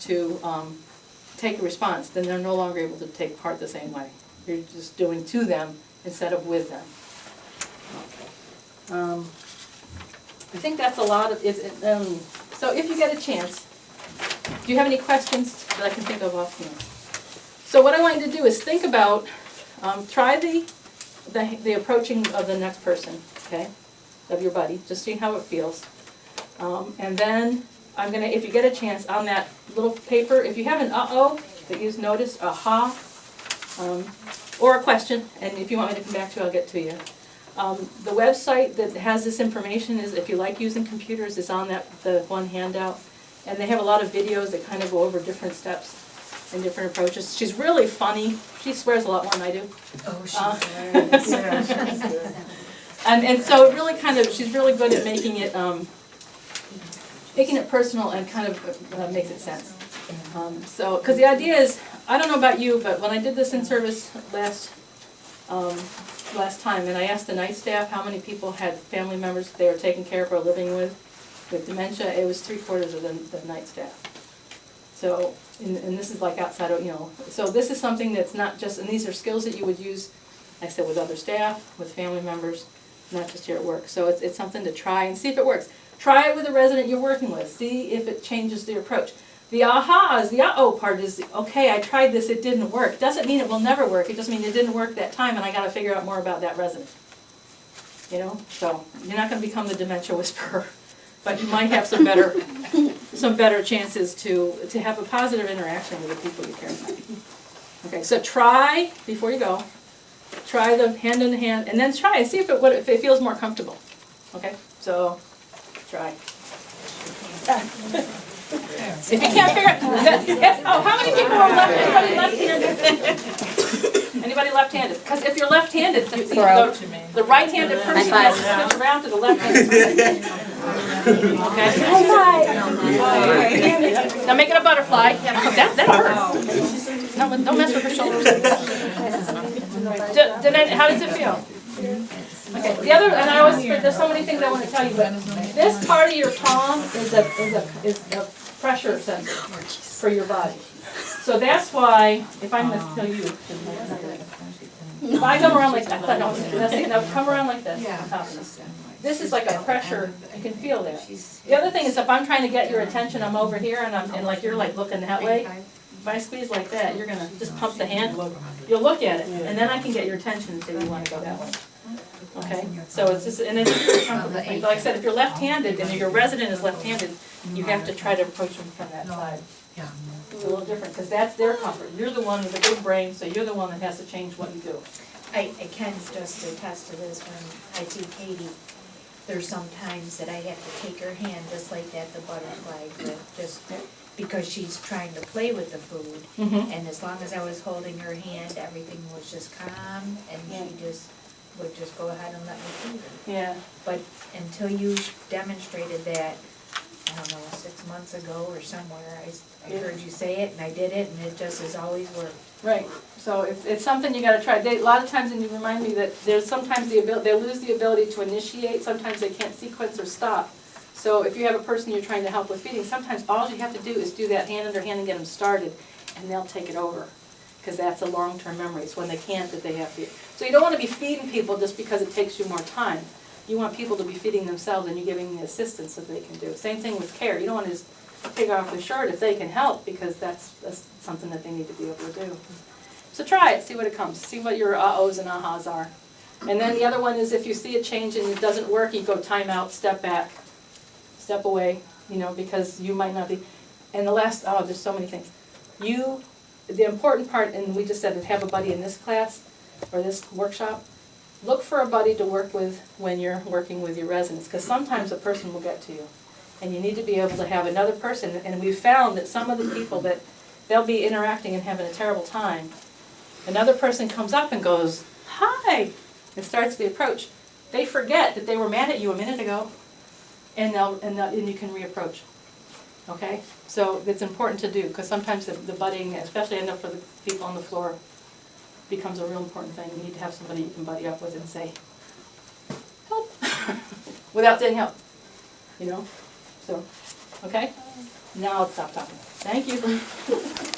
to take a response, then they're no longer able to take part the same way. You're just doing to them instead of with them. I think that's a lot of it. So if you get a chance, do you have any questions that I can think of offhand? So what I want you to do is think about, try the approaching of the next person, okay, of your buddy, just see how it feels. And then I'm gonna, if you get a chance, on that little paper, if you have an uh-oh that you've noticed, aha, or a question, and if you want me to come back to it, I'll get to you. The website that has this information is, if you like using computers, is on the one handout. And they have a lot of videos that kind of go over different steps and different approaches. She's really funny. She swears a lot more than I do. Oh, she's hilarious. And so it really kind of, she's really good at making it personal and kind of makes it sense. So, because the idea is, I don't know about you, but when I did this in service last time, and I asked the night staff how many people had family members they were taking care of or living with dementia, it was 3/4 of the night staff. So, and this is like outside of, so this is something that's not just, and these are skills that you would use, like I said, with other staff, with family members, not just here at work. So it's something to try and see if it works. Try it with a resident you're working with. See if it changes the approach. The ahas, the uh-oh part is, okay, I tried this, it didn't work. Doesn't mean it will never work. It just means it didn't work that time and I got to figure out more about that resident. So you're not going to become the dementia whisperer, but you might have some better chances to have a positive interaction with the people you care about. Okay, so try, before you go, try the hand in the hand, and then try and see if it feels more comfortable. Okay, so try. If you can't figure it, oh, how many people are left-handed? Anybody left-handed? Because if you're left-handed, the right-handed person has to switch around to the left-handed person. Okay? Now make it a butterfly. That hurts. No, don't mess with her shoulders. How does it feel? Okay, the other, and I always, there's so many things I want to tell you, but this part of your palm is a pressure sensor for your body. So that's why, if I'm going to tell you, if I come around like that, no, come around like this. This is like a pressure, you can feel that. The other thing is, if I'm trying to get your attention, I'm over here, and like you're like looking that way. If I squeeze like that, you're going to just pump the hand, you'll look at it, and then I can get your attention and say you want to go that way. Okay, so it's just, and it's very comfortable. Like I said, if you're left-handed and your resident is left-handed, you have to try to approach them from that side. It's a little different, because that's their comfort. You're the one with the big brain, so you're the one that has to change what you do. I can just attest to this when I see Katie. There's sometimes that I have to take her hand just like that, the butterfly, just because she's trying to play with the food. And as long as I was holding her hand, everything was just calm, and she just would just go ahead and let me feed her. Yeah. But until you demonstrated that, I don't know, 6 months ago or somewhere, I heard you say it and I did it, and it just has always worked. Right. So it's something you got to try. A lot of times, and you remind me that there's sometimes they lose the ability to initiate. Sometimes they can't sequence or stop. So if you have a person you're trying to help with feeding, sometimes all you have to do is do that hand under hand and get them started, and they'll take it over. Because that's a long-term memory. It's when they can't that they have to. So you don't want to be feeding people just because it takes you more time. You want people to be feeding themselves, and you're giving the assistance that they can do. Same thing with care. You don't want to just take off their shirt if they can help, because that's something that they need to be able to do. So try it, see what it comes. See what your uh-ohs and ahas are. And then the other one is, if you see a change and it doesn't work, you go time out, step back, step away, because you might not be. And the last, there's so many things. The important part, and we just said to have a buddy in this class or this workshop, look for a buddy to work with when you're working with your residents, because sometimes a person will get to you. And you need to be able to have another person, and we've found that some of the people that they'll be interacting and having a terrible time, another person comes up and goes, "Hi," and starts the approach. They forget that they were mad at you a minute ago, and you can reapproach. Okay? So it's important to do, because sometimes the budding, especially I know for the people on the floor, becomes a real important thing. You need to have somebody you can buddy up with and say, "Help," without saying help. So, okay? Now I'll stop talking. Thank you.